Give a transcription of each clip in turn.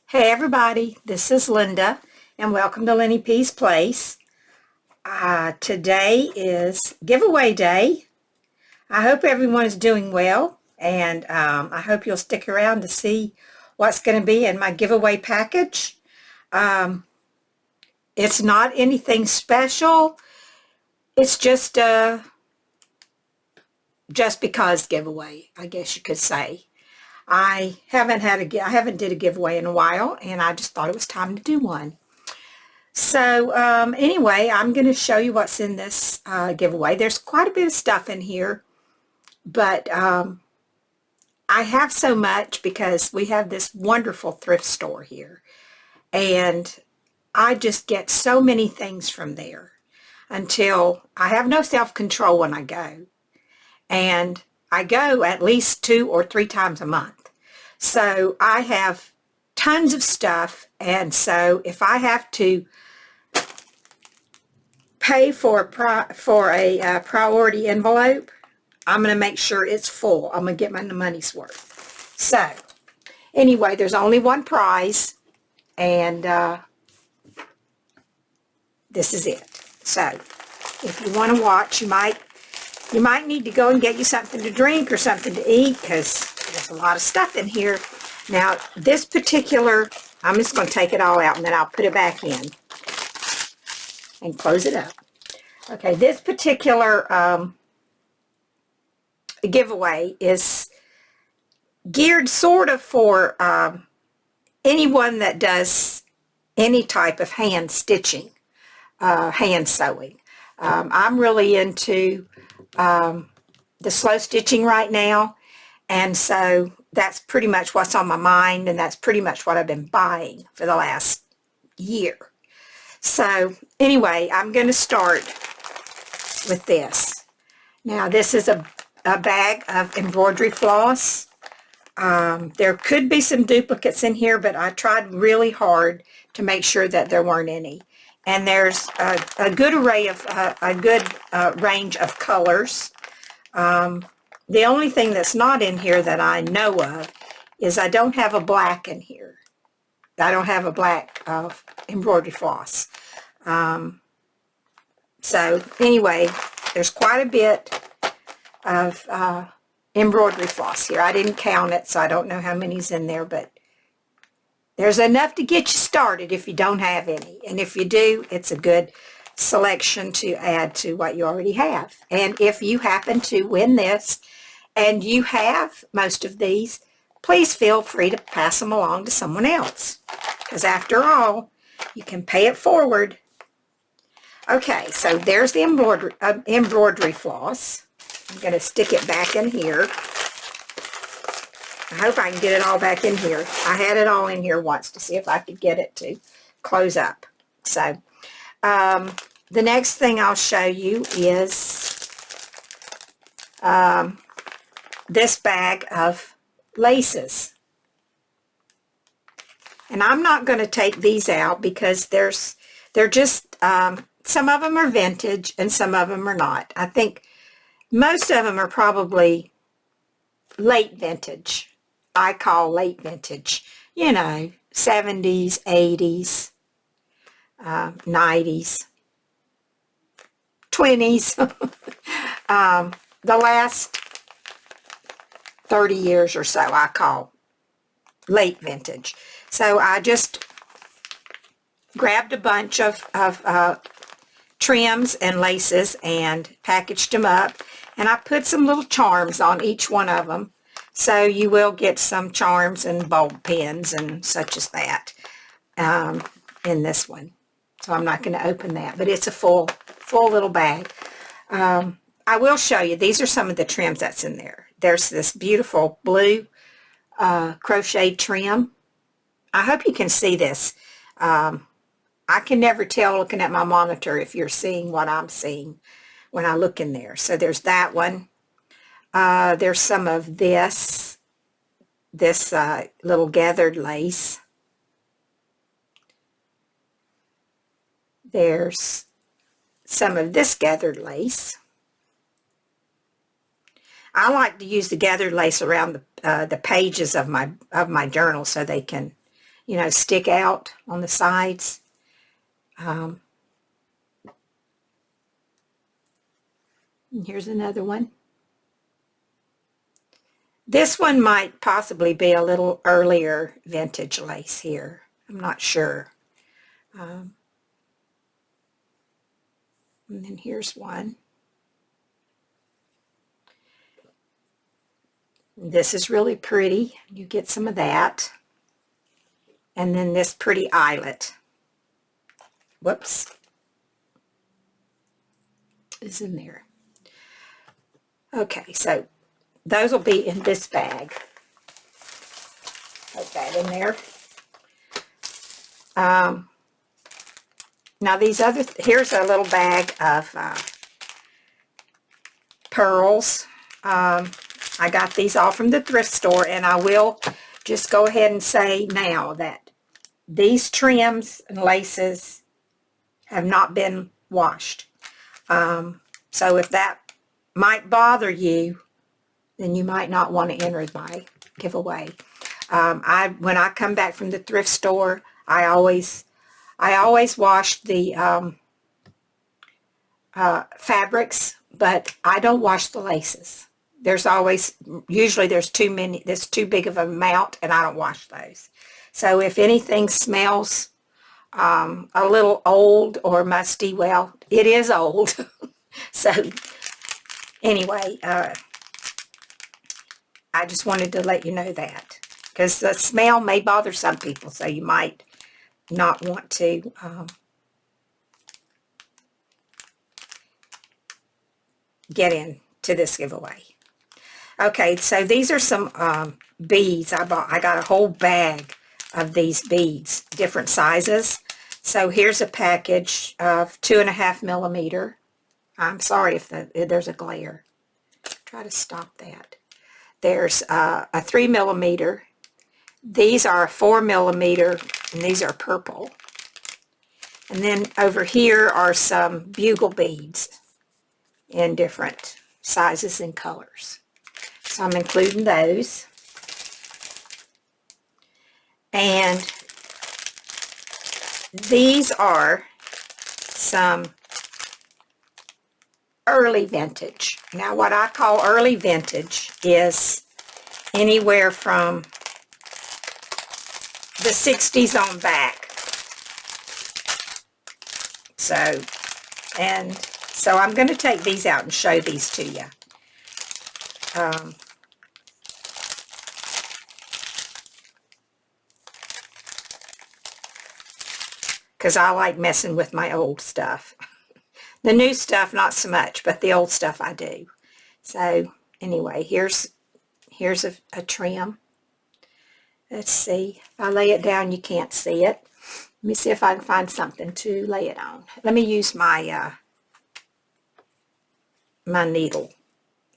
Hey everybody, this is Linda and welcome to Lenny P's Place. Today is giveaway day. I hope everyone is doing well and I hope you'll stick around to see what's going to be in my giveaway package. It's not anything special. It's just because giveaway, I guess you could say. I haven't did a giveaway in a while and I just thought it was time to do one. So anyway, I'm going to show you what's in this giveaway. There's quite a bit of stuff in here, but I have so much because we have this wonderful thrift store here. And I just get so many things from there until I have no self-control when I go. And I go at least 2 or 3 times a month. So I have tons of stuff. And so if I have to pay for a priority envelope, I'm going to make sure it's full. I'm going to get my money's worth. So anyway, there's only one prize, and this is it. So if you want to watch, you might need to go and get you something to drink or something to eat because there's a lot of stuff in here. Now this particular, I'm just going to take it all out and then I'll put it back in and close it up. Okay, this particular giveaway is geared sort of for anyone that does any type of hand stitching, hand sewing. I'm really into the slow stitching right now, and so that's pretty much what's on my mind, and that's pretty much what I've been buying for the last year. So anyway, I'm going to start with this. Now this is a bag of embroidery floss. There could be some duplicates in here, but I tried really hard to make sure that there weren't any. And there's a good array of, range of colors. The only thing that's not in here that I know of is I don't have a black in here. I don't have a black embroidery floss. So anyway, there's quite a bit of embroidery floss here. I didn't count it, so I don't know how many's in there, but there's enough to get you started if you don't have any. And if you do, it's a good selection to add to what you already have. And if you happen to win this and you have most of these, please feel free to pass them along to someone else. Because after all, you can pay it forward. Okay, so there's the embroidery floss. I'm going to stick it back in here. I hope I can get it all back in here. I had it all in here once to see if I could get it to close up. So the next thing I'll show you is this bag of laces. And I'm not going to take these out because they're just, some of them are vintage and some of them are not. I think most of them are probably late vintage. I call late vintage, you know, 70s, 80s, 90s, 20s. The last 30 years or so I call late vintage. So I just grabbed a bunch of trims and laces and packaged them up, and I put some little charms on each one of them. So you will get some charms and bulb pins and such as that in this one. So I'm not going to open that, but it's a full little bag. I will show you, these are some of the trims that's in there. There's this beautiful blue crocheted trim. I hope you can see this. I can never tell looking at my monitor if you're seeing what I'm seeing when I look in there. So there's that one. There's some of this little gathered lace. There's some of this gathered lace. I like to use the gathered lace around the pages of my journal so they can, you know, stick out on the sides. And here's another one. This one might possibly be a little earlier vintage lace here. I'm not sure. And then here's one. This is really pretty. You get some of that. And then this pretty eyelet. Whoops. Is in there. Okay, so those will be in this bag. Put that in there. Now these other, here's a little bag of pearls. I got these all from the thrift store, and I will just go ahead and say now that these trims and laces have not been washed. So if that might bother you, then you might not want to enter my giveaway. When I come back from the thrift store, I always wash the fabrics, but I don't wash the laces. Usually there's too big of an amount, and I don't wash those. So if anything smells a little old or musty, well, it is old. So anyway, I just wanted to let you know that, because the smell may bother some people, so you might not want to get into this giveaway. Okay, so these are some beads I bought. I got a whole bag of these beads, different sizes. So here's a package of 2.5 millimeter. I'm sorry if there's a glare. Try to stop that. There's a 3 millimeter. These are a 4 millimeter, and these are purple. And then over here are some bugle beads in different sizes and colors. So I'm including those. And these are some early vintage. Now what I call early vintage is anywhere from the 60s on back. So I'm going to take these out and show these to you. Because I like messing with my old stuff. The new stuff, not so much, but the old stuff I do. So anyway, here's a trim. Let's see. If I lay it down, you can't see it. Let me see if I can find something to lay it on. Let me use my my needle.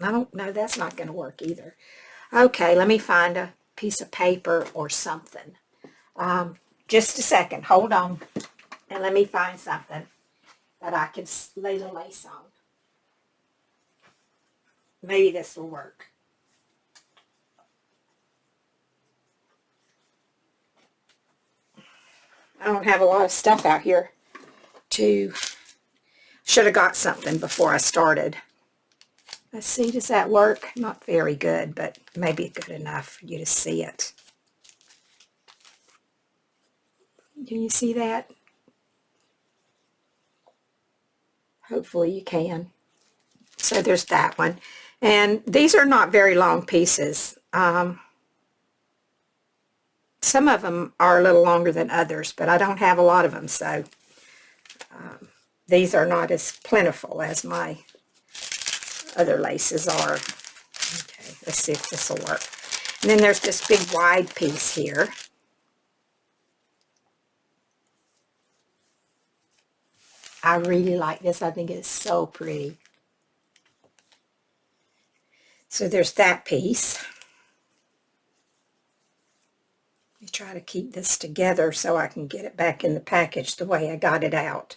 I don't know, that's not going to work either. Okay, let me find a piece of paper or something. Just a second. Hold on. And let me find something that I can lay the lace on. Maybe this will work. I don't have a lot of stuff out here should have got something before I started. Let's see, does that work? Not very good, but maybe good enough for you to see it. Can you see that? Hopefully you can. So there's that one. And these are not very long pieces. Some of them are a little longer than others, but I don't have a lot of them, so these are not as plentiful as my other laces are. Okay, let's see if this will work. And then there's this big wide piece here. I really like this. I think it's so pretty. So there's that piece. Let me try to keep this together so I can get it back in the package the way I got it out.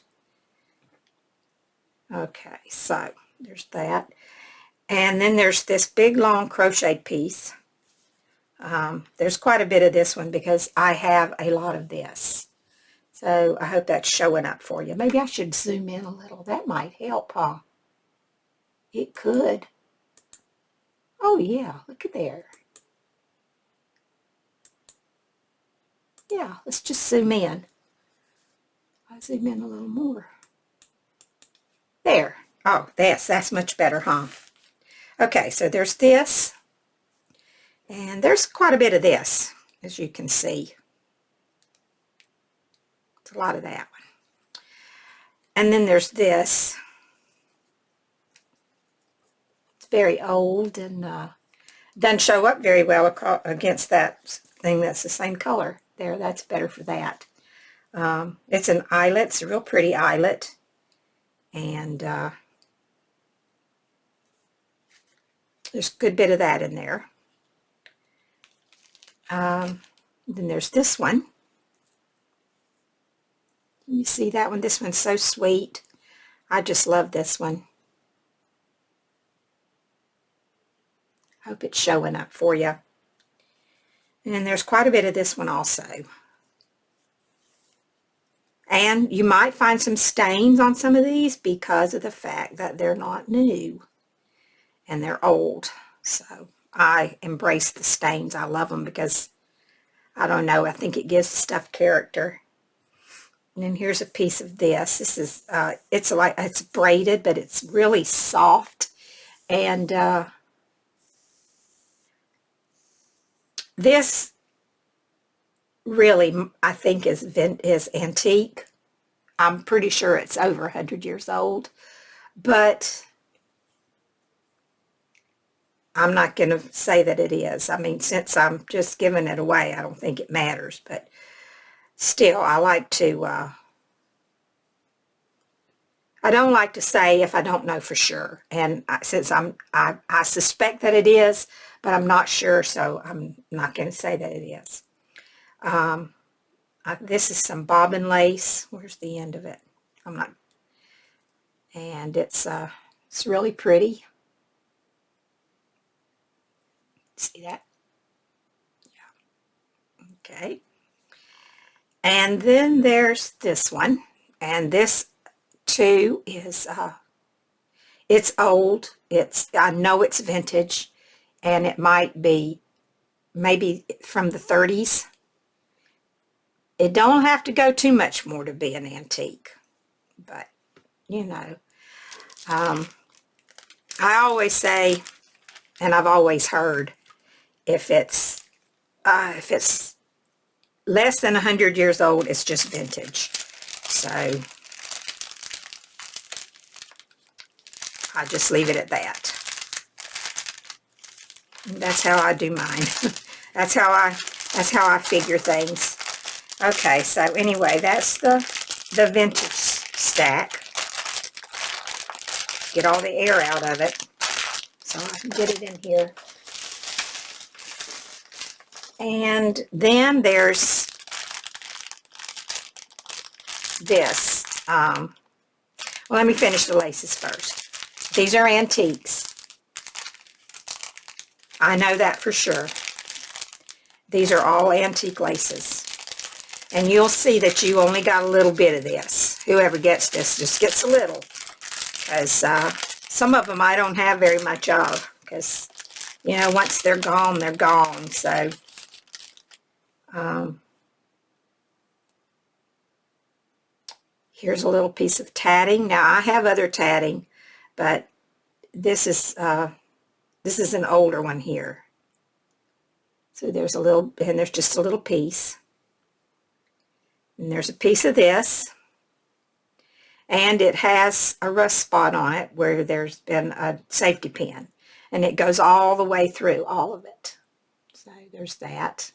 Okay, so there's that. And then there's this big long crocheted piece There's quite a bit of this one because I have a lot of this. So I hope that's showing up for you. Maybe I should zoom in a little. That might help, huh? It could. Oh yeah, look at there. Yeah, let's just zoom in. I'll zoom in a little more. There. Oh, that's much better, huh? Okay, so there's this. And there's quite a bit of this, as you can see. It's a lot of that one. And then there's this. It's very old and doesn't show up very well against that thing that's the same color. There, that's better for that. It's an eyelet. It's a real pretty eyelet. And there's a good bit of that in there. Then there's this one. You see that one? This one's so sweet. I just love this one. Hope it's showing up for you. And there's quite a bit of this one also. And you might find some stains on some of these because of the fact that they're not new and they're old. So I embrace the stains. I love them because, I don't know, I think it gives the stuff character. And then here's a piece of this. This is, it's braided, but it's really soft. And this really, I think, is antique. I'm pretty sure it's over 100 years old. But I'm not going to say that it is. I mean, since I'm just giving it away, I don't think it matters. But still, I like to, I don't like to say if I don't know for sure. And since I suspect that it is, but I'm not sure, so I'm not going to say that it is. This is some bobbin lace. Where's the end of it? I'm not. And it's really pretty. See that? Yeah. Okay. And then there's this one. And this too is, it's old. I know it's vintage. And it might be maybe from the 30s. It don't have to go too much more to be an antique. But, you know, I always say, and I've always heard, if it's less than 100 years old, it's just vintage. So I just leave it at that. And that's how I do mine. That's how I figure things. Okay, so anyway, that's the vintage stack. Get all the air out of it so I can get it in here. And then there's this. Well, let me finish the laces first. These are antiques. I know that for sure. These are all antique laces. And you'll see that you only got a little bit of this. Whoever gets this just gets a little. Because some of them I don't have very much of. Because, you know, once they're gone, they're gone. So, here's a little piece of tatting. Now, I have other tatting, but this is an older one here. So there's a little, and there's just a little piece. And there's a piece of this. And it has a rust spot on it where there's been a safety pin. And it goes all the way through, all of it. So there's that.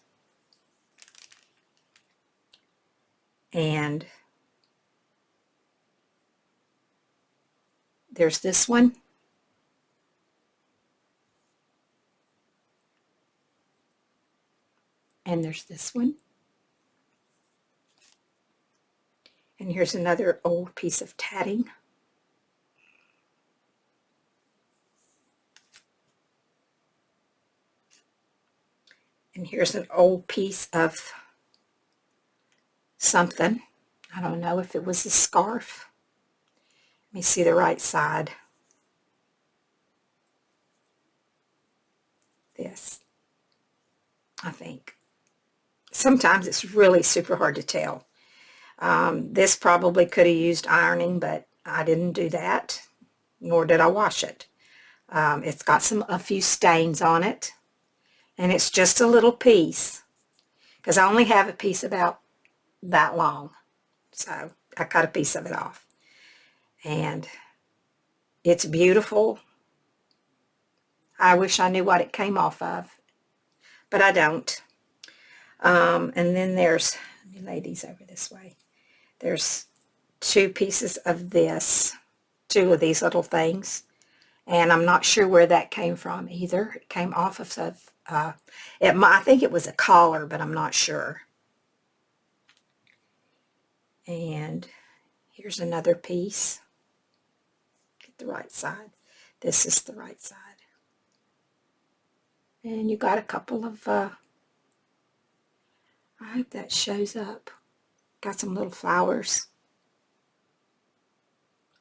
And there's this one. And there's this one. And here's another old piece of tatting. And And here's an old piece of something. I don't know if it was a scarf. Let me see the right side. This, I think. Sometimes it's really super hard to tell. This probably could have used ironing, but I didn't do that, nor did I wash it. It's got a few stains on it, and it's just a little piece, because I only have a piece about that long, so I cut a piece of it off. And it's beautiful. I wish I knew what it came off of, but I don't. And then there's, let me lay these over this way. There's two pieces of this, two of these little things, and I'm not sure where that came from either. It came off of, I think it was a collar, but I'm not sure. And here's another piece. Get the right side. This is the right side. And you got a couple of, I hope that shows up. Got some little flowers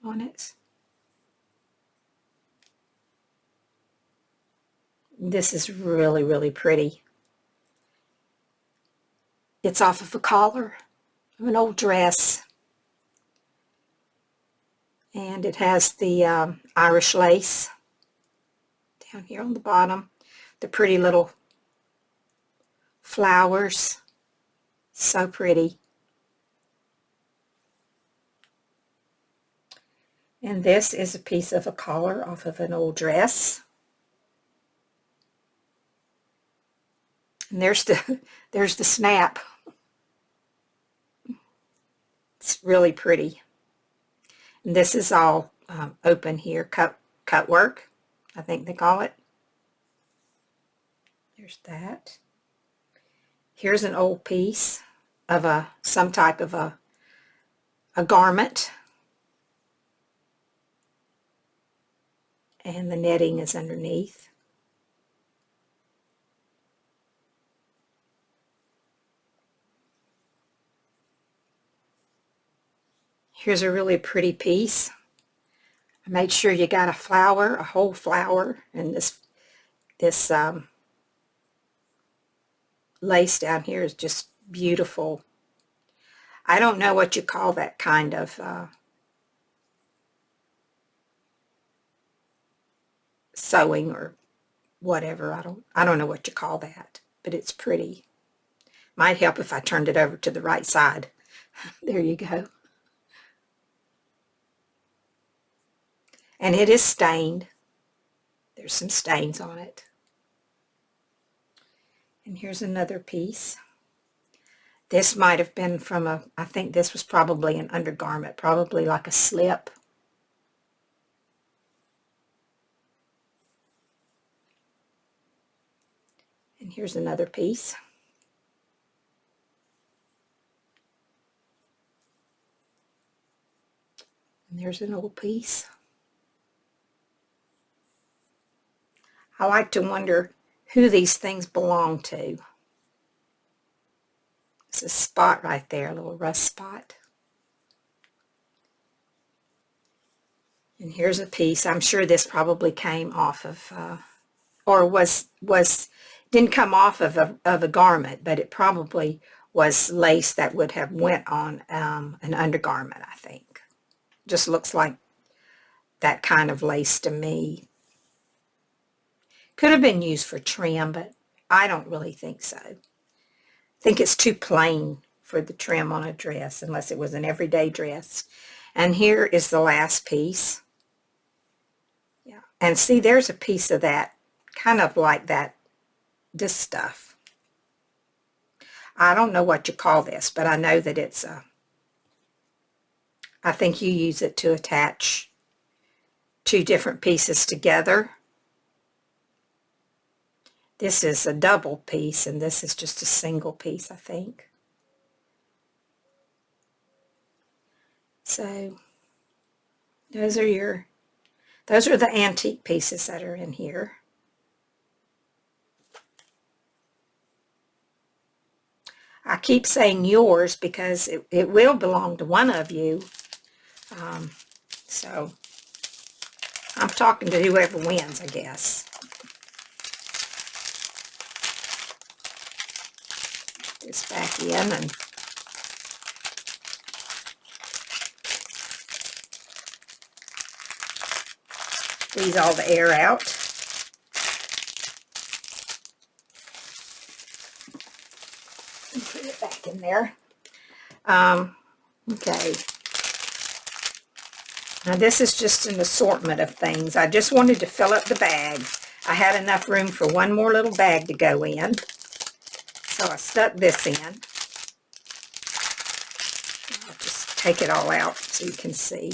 on it. This is really, really pretty. It's off of a collar of an old dress. And it has the Irish lace down here on the bottom. The pretty little flowers. So pretty. And this is a piece of a collar off of an old dress. And there's the snap. It's really pretty. And this is all open here, cut work, I think they call it. There's that. Here's an old piece of some type of a garment. And the netting is underneath. Here's a really pretty piece. I made sure you got a flower, a whole flower, and this lace down here is just beautiful. I don't know what you call that kind of sewing or whatever. I don't know what you call that, but it's pretty. Might help if I turned it over to the right side. There you go. And it is stained. There's some stains on it. And here's another piece. This might have been from I think this was probably an undergarment, probably like a slip. And here's another piece. And there's an old piece. I like to wonder who these things belong to. It's a spot right there, a little rust spot. And here's a piece. I'm sure this probably came off of, or didn't come off of a garment, but it probably was lace that would have went on an undergarment, I think. Just looks like that kind of lace to me. Could have been used for trim, but I don't really think so. I think it's too plain for the trim on a dress, unless it was an everyday dress. And here is the last piece. Yeah, and see, there's a piece of that, kind of like that, this stuff. I don't know what you call this, but I know that it's I think you use it to attach two different pieces together. This is a double piece, and this is just a single piece, I think. So those are the antique pieces that are in here. I keep saying yours because it will belong to one of you. So I'm talking to whoever wins, I guess. This back in and squeeze all the air out. And put it back in there. Okay. Now this is just an assortment of things. I just wanted to fill up the bag. I had enough room for one more little bag to go in. So I stuck this in. I'll just take it all out so you can see.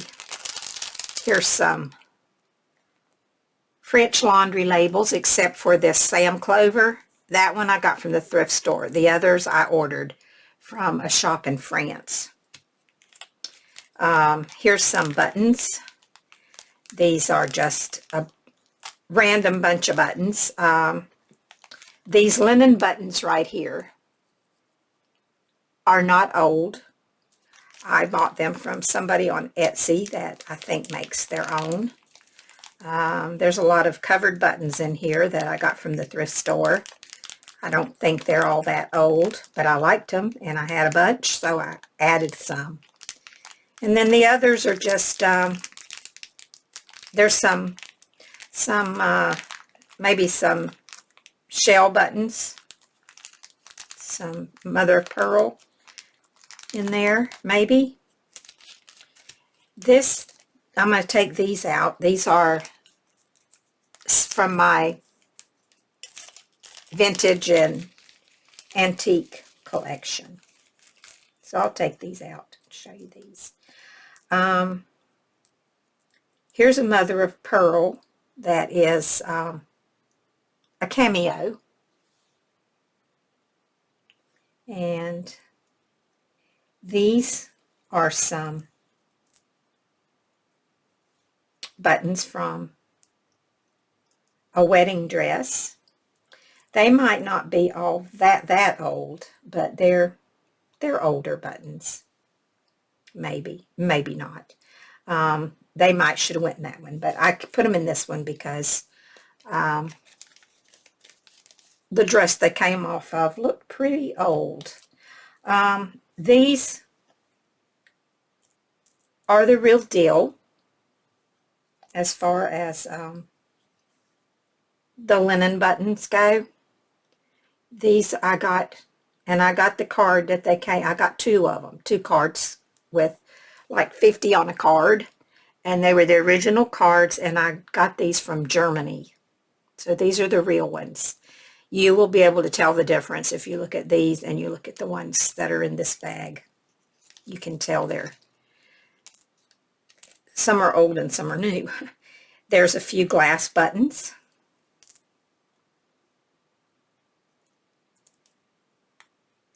Here's some French laundry labels, except for this Sam Clover. That one I got from the thrift store. The others I ordered from a shop in France. Here's some buttons. These are just a random bunch of buttons. These linen buttons right here are not old. I bought them from somebody on Etsy that I think makes their own. There's a lot of covered buttons in here that I got from the thrift store. I don't think they're all that old, but I liked them, and I had a bunch, so I added some. And then the others are just, there's some maybe some shell buttons, some mother of pearl in there, maybe. This, I'm going to take these out. These are from my vintage and antique collection. So I'll take these out and show you these. Here's a mother of pearl that is a cameo. And these are some buttons from a wedding dress. They might not be all that old, but they're older buttons. Maybe not. They might should have went in that one, but I put them in this one because the dress they came off of looked pretty old. These are the real deal as far as the linen buttons go. These I got, and I got the card that they came. I got two of them, two cards with like 50 on a card, and they were the original cards, and I got these from Germany. So these are the real ones. You will be able to tell the difference if you look at these and you look at the ones that are in this bag. You can tell some are old and some are new. There's a few glass buttons.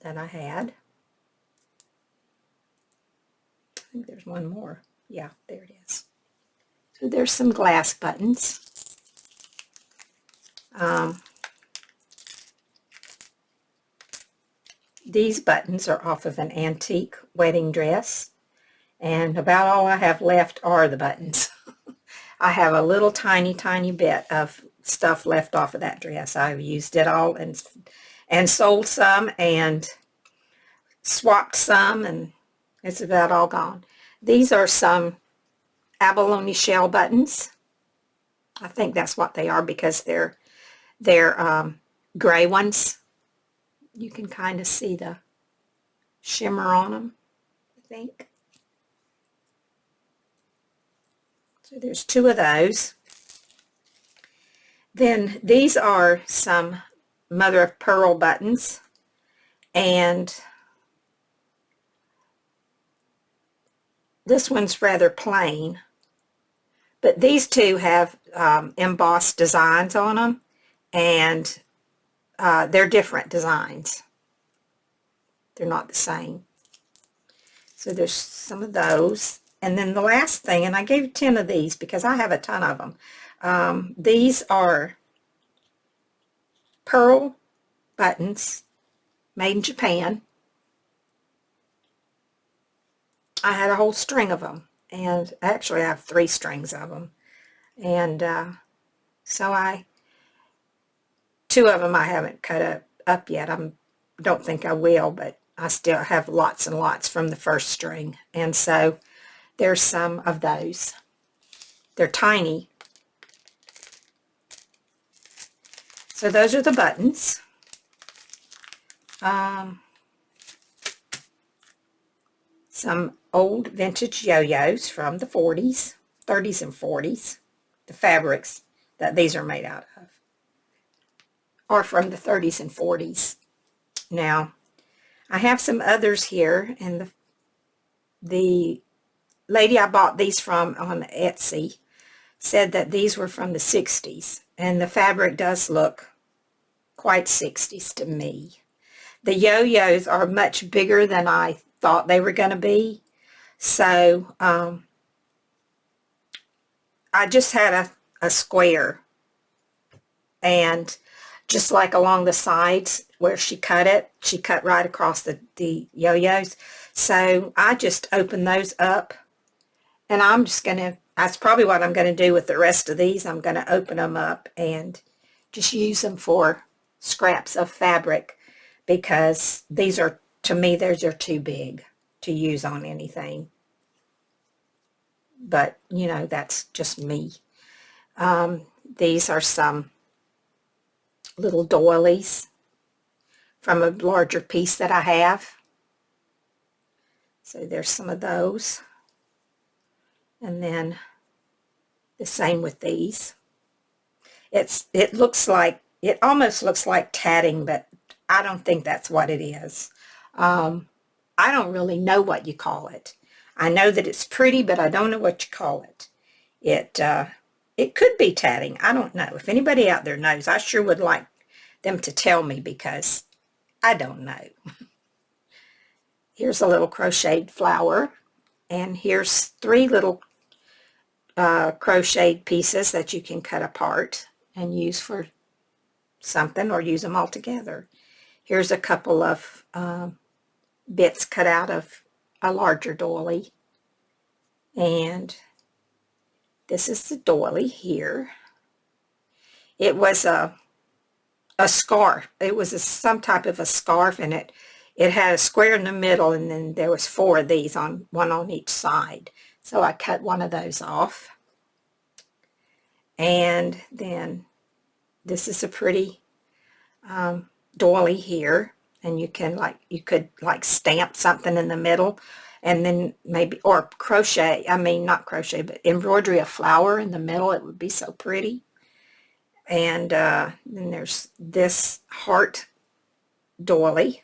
That I had. I think there's one more. Yeah, there it is. So there's some glass buttons. These buttons are off of an antique wedding dress, and about all I have left are the buttons. I have a little tiny bit of stuff left off of that dress. I've used it all and sold some and swapped some, and it's about all gone. These are some abalone shell buttons. I think that's what they are because they're gray ones. You can kind of see the shimmer on them, I think. So there's two of those. Then these are some mother of pearl buttons, and this one's rather plain, but these two have embossed designs on them, and they're different designs. They're not the same. So there's some of those. And then the last thing, and I gave 10 of these because I have a ton of them. These are pearl buttons made in Japan. I had a whole string of them, and actually I have 3 strings of them, and so 2 of them I haven't cut up yet. Don't think I will, but I still have lots and lots from the first string, and so there's some of those. They're tiny. So those are the buttons. Some old vintage yo-yos from the 40s, 30s and 40s. The fabrics that these are made out of are from the 30s and 40s. Now, I have some others here, and the lady I bought these from on Etsy said that these were from the 60s, and the fabric does look quite 60s to me. The yo-yos are much bigger than I thought they were going to be, so I just had a square, and just like along the sides where she cut right across the yo-yos. So I just opened those up, and I'm just going to, that's probably what I'm going to do with the rest of these. I'm going to open them up and just use them for scraps of fabric, because these are, to me, those are too big to use on anything. But, you know, that's just me. These are some little doilies from a larger piece that I have. So there's some of those. And then the same with these. It almost looks like tatting, but I don't think that's what it is. I don't really know what you call it. I know that it's pretty, but I don't know what you call it. It could be tatting. I don't know. If anybody out there knows, I sure would like them to tell me, because I don't know. Here's a little crocheted flower, and here's 3 little crocheted pieces that you can cut apart and use for something, or use them all together. Here's a couple of bits cut out of a larger doily, and this is the doily here. It was a scarf. It was some type of a scarf, and it had a square in the middle, and then there was 4 of these, one on each side. So I cut one of those off. And then this is a pretty doily here, and you could stamp something in the middle, and then maybe, or crochet, not crochet, but embroidery a flower in the middle. It would be so pretty. And then there's this heart doily.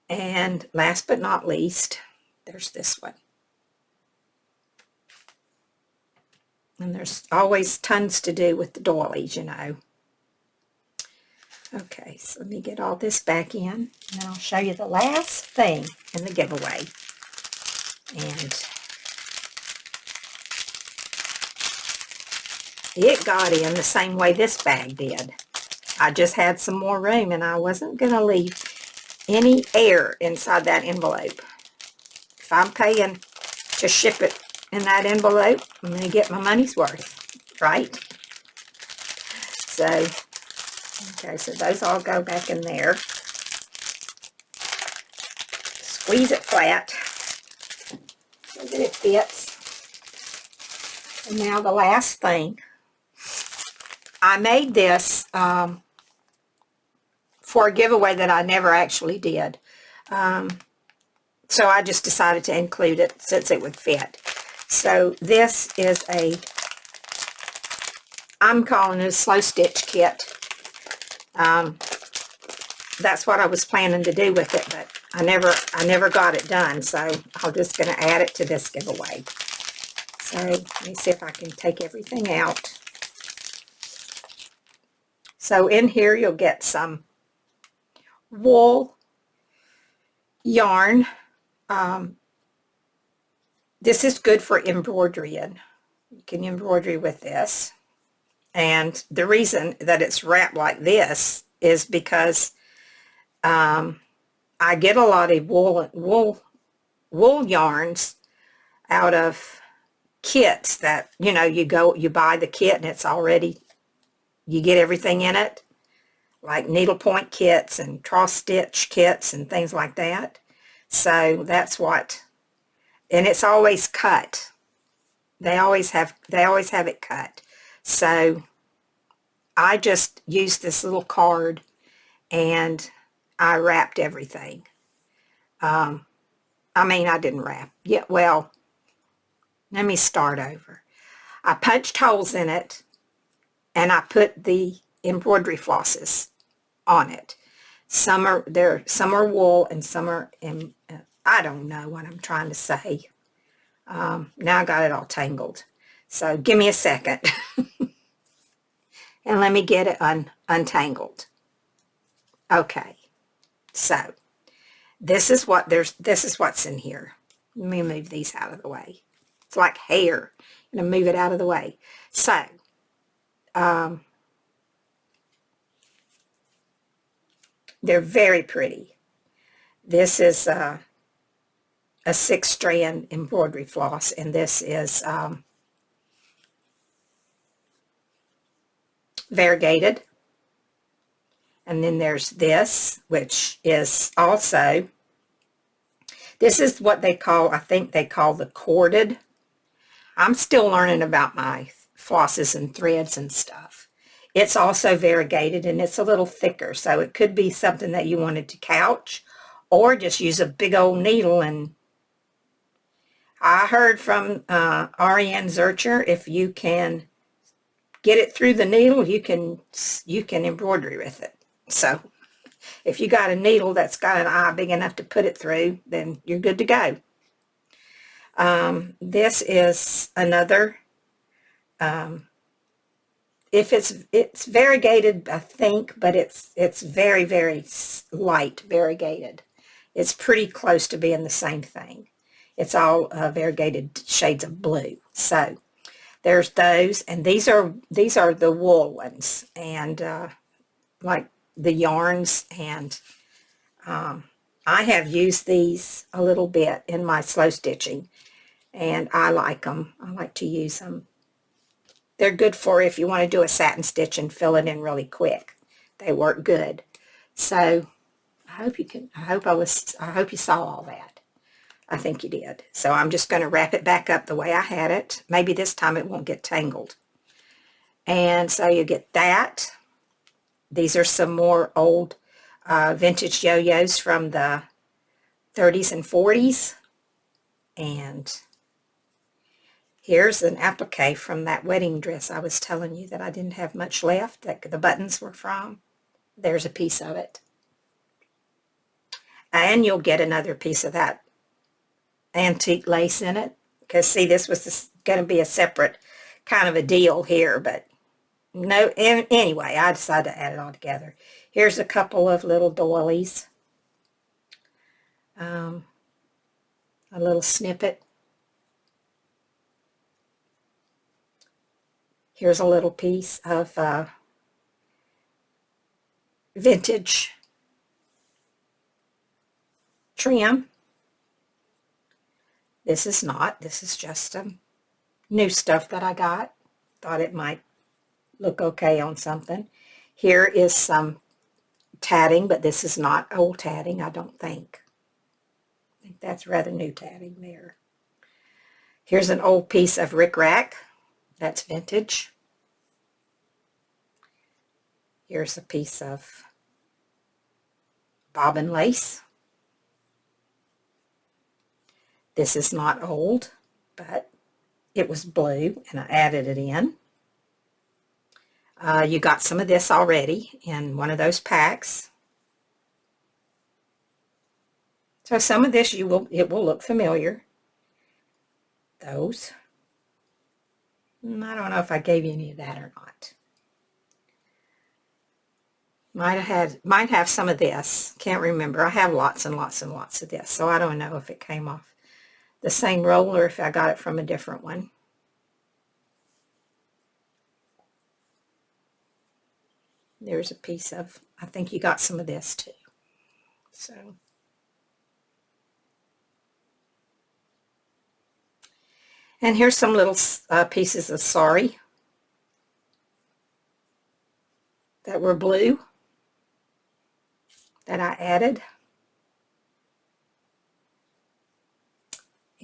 And last but not least, there's this one. And there's always tons to do with the doilies, you know. Okay, so let me get all this back in, and then I'll show you the last thing in the giveaway. And it got in the same way this bag did. I just had some more room, and I wasn't going to leave any air inside that envelope. If I'm paying to ship it in that envelope, I'm going to get my money's worth, right? So, okay, so those all go back in there. Squeeze it flat so that it fits. And now the last thing. I made this for a giveaway that I never actually did. So I just decided to include it since it would fit. So this is I'm calling it a slow stitch kit. That's what I was planning to do with it, but I never got it done, so I'm just going to add it to this giveaway. So let me see if I can take everything out. So in here you'll get some wool yarn. This is good for embroiderying. You can embroidery with this. And the reason that it's wrapped like this is because I I get a lot of wool yarns out of kits that, you buy the kit and it's already, you get everything in it, like needlepoint kits and cross stitch kits and things like that. So that's what, and it's always cut. They always have it cut. So I just used this little card and I wrapped everything. I didn't wrap. Yeah, well, let me start over. I punched holes in it and I put the embroidery flosses on it. Some are wool and some are I don't know what I'm trying to say. Now I got it all tangled. So give me a second and let me get it untangled. Okay. So this is what's in here. Let me move these out of the way. It's like hair. I'm going to move it out of the way. So, they're very pretty. This is a 6-strand embroidery floss, and this is variegated. And then there's this, which is also, this is what they call, I think they call the corded. I'm still learning about my flosses and threads and stuff. It's also variegated and it's a little thicker, so it could be something that you wanted to couch or just use a big old needle. And I heard from Ariane Zurcher, if you can get it through the needle, you can embroidery with it. So if you got a needle that's got an eye big enough to put it through, then you're good to go. This is another, if it's variegated, I think, but it's very, very light variegated. It's pretty close to being the same thing. It's all variegated shades of blue. So there's those, and these are the wool ones, and like the yarns, and I have used these a little bit in my slow stitching, and I like them. I like to use them. They're good for if you want to do a satin stitch and fill it in really quick. They work good. So I hope you saw all that. I think you did. So I'm just going to wrap it back up the way I had it. Maybe this time it won't get tangled. And so you get that. These are some more old vintage yo-yos from the 30s and 40s. And here's an applique from that wedding dress I was telling you that I didn't have much left, that the buttons were from. There's a piece of it. And you'll get another piece of that antique lace in it. Because, see, this was going to be a separate kind of a deal here, but no, anyway, I decided to add it all together. Here's a couple of little doilies. A little snippet. Here's a little piece of vintage trim. This is not. This is just new stuff that I got. Thought it might look okay on something. Here is some tatting, but this is not old tatting, I don't think. I think that's rather new tatting there. Here's an old piece of rickrack. That's vintage. Here's a piece of bobbin lace. This is not old, but it was blue, and I added it in. You got some of this already in one of those packs. So some of this it will look familiar. Those. I don't know if I gave you any of that or not. Might have some of this. Can't remember. I have lots and lots and lots of this, so I don't know if it came off the same roll or if I got it from a different one. There's a piece of, I think you got some of this too. So And here's some little pieces of sari that were blue that I added.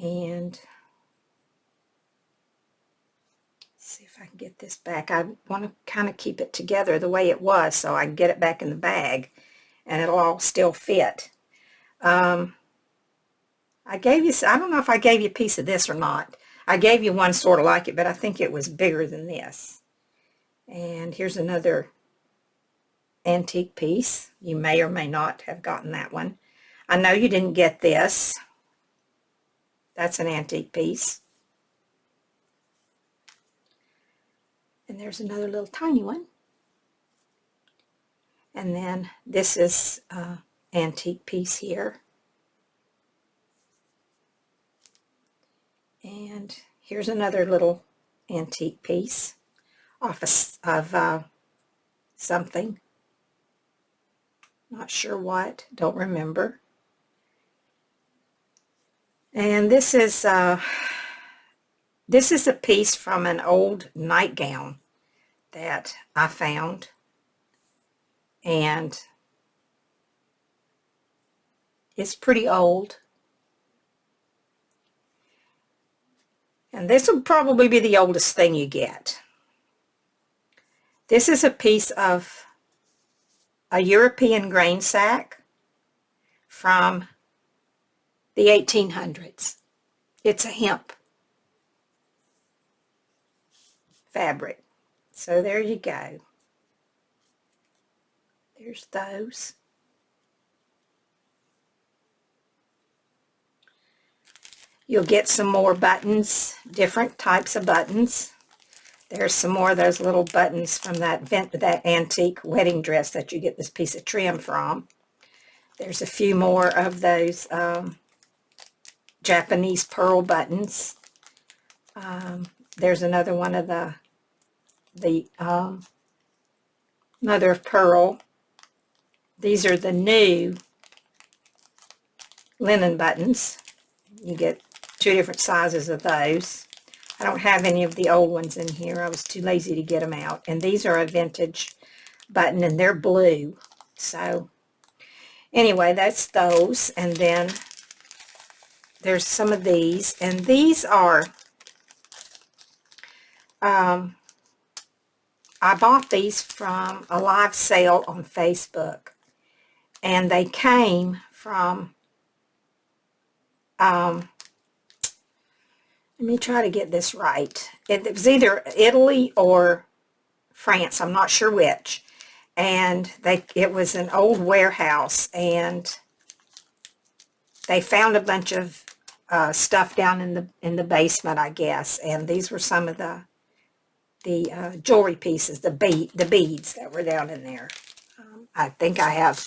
And see if I can get this back. I want to kind of keep it together the way it was so I can get it back in the bag and it'll all still fit. I don't know if I gave you a piece of this or not. I gave you one sort of like it, but I think it was bigger than this. And here's another antique piece. You may or may not have gotten that one. I know you didn't get this. That's an antique piece. And there's another little tiny one. And then this is an antique piece here. And here's another little antique piece off of something. Not sure what, don't remember. And this is a piece from an old nightgown that I found, and it's pretty old. And this will probably be the oldest thing you get. This is a piece of a European grain sack from the 1800s. It's a hemp fabric. So there you go. There's those. You'll get some more buttons, different types of buttons. There's some more of those little buttons from that antique wedding dress that you get this piece of trim from. There's a few more of those Japanese pearl buttons. There's another one of the mother of pearl. These are the new linen buttons. You get 2 different sizes of those. I don't have any of the old ones in here. I was too lazy to get them out. And these are a vintage button, and they're blue. So anyway, that's those. And then there's some of these. And these are, I bought these from a live sale on Facebook. And they came from, let me try to get this right. It was either Italy or France, I'm not sure which. And it was an old warehouse, and they found a bunch of stuff down in the basement, I guess. And these were some of the jewelry pieces, the beads that were down in there. I think I have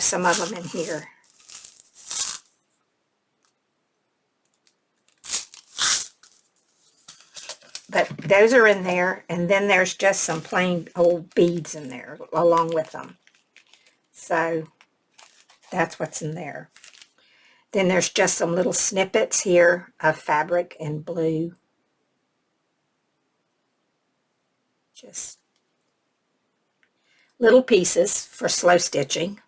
some of them in here. But those are in there, and then there's just some plain old beads in there along with them. So that's what's in there. Then there's just some little snippets here of fabric in blue. Just little pieces for slow stitching.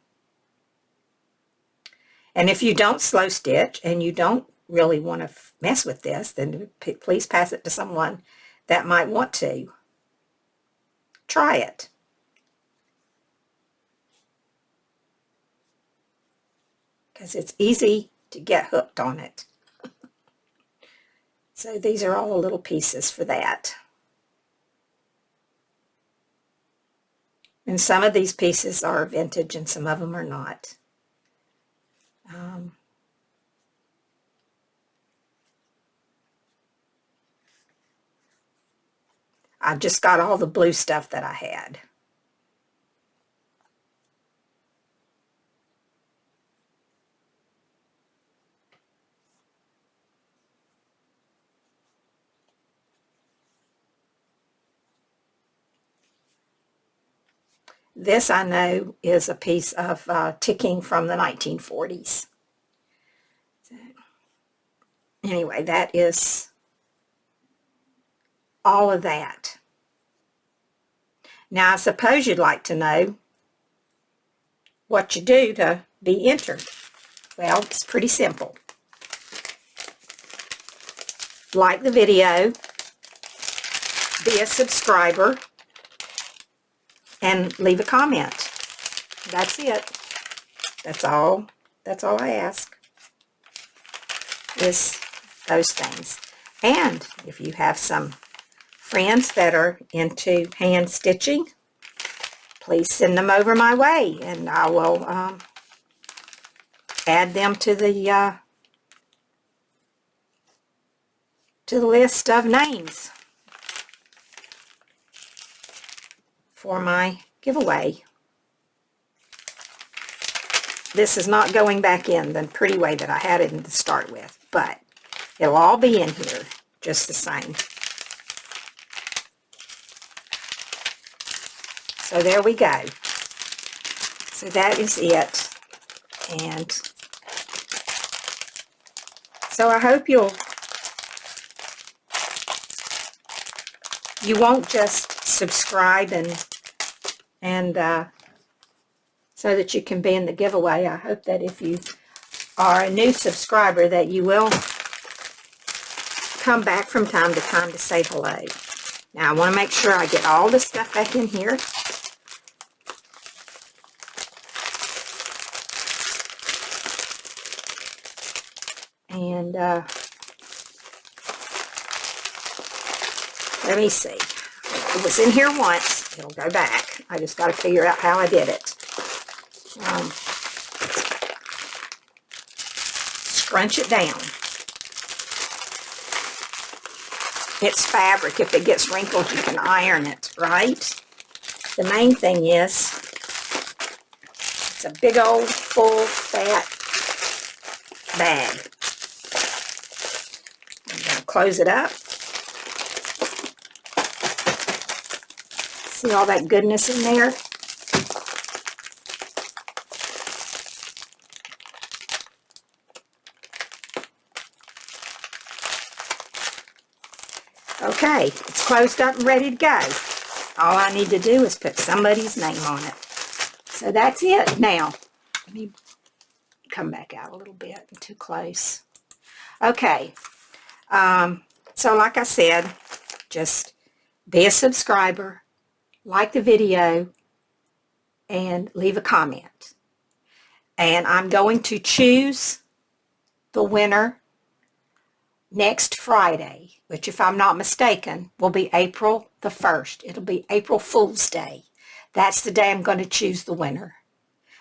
And if you don't slow stitch and you don't really want to mess with this, then please pass it to someone that might want to. Try it. Because it's easy to get hooked on it. So these are all the little pieces for that. And some of these pieces are vintage and some of them are not. I just got all the blue stuff that I had. This I know is a piece of ticking from the 1940s. anyway, that is all of that. Now, I suppose you'd like to know what you do to be entered. Well, it's pretty simple. Like the video, be a subscriber, and leave a comment. That's it. That's all I ask, is those things. And if you have some friends that are into hand stitching, please send them over my way, and I will add them to the list of names for my giveaway. This is not going back in the pretty way that I had it to start with, but it'll all be in here just the same. So there we go. So that is it. And so I hope you won't just subscribe and so that you can be in the giveaway. I hope that if you are a new subscriber that you will come back from time to time to say hello. Now I want to make sure I get all the stuff back in here. And let me see. It was in here once. It'll go back. I just got to figure out how I did it. Scrunch it down. It's fabric. If it gets wrinkled, you can iron it, right? The main thing is, it's a big old, full, fat bag. I'm going to close it up. See all that goodness in there? Okay, it's closed up and ready to go. All I need to do is put somebody's name on it. So that's it. Now, let me come back out a little bit. I'm too close. Okay, so like I said, just be a subscriber, like the video, and leave a comment. And I'm going to choose the winner next Friday, which, if I'm not mistaken, will be April the 1st. It'll be April Fool's Day. That's the day I'm going to choose the winner.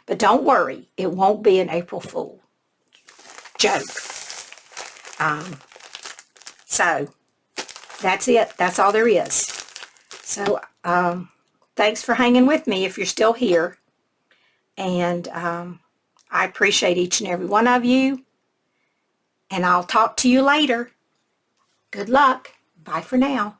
But don't worry, it won't be an April Fool joke. So that's it. That's all there is. So thanks for hanging with me if you're still here. And I appreciate each and every one of you. And I'll talk to you later. Good luck. Bye for now.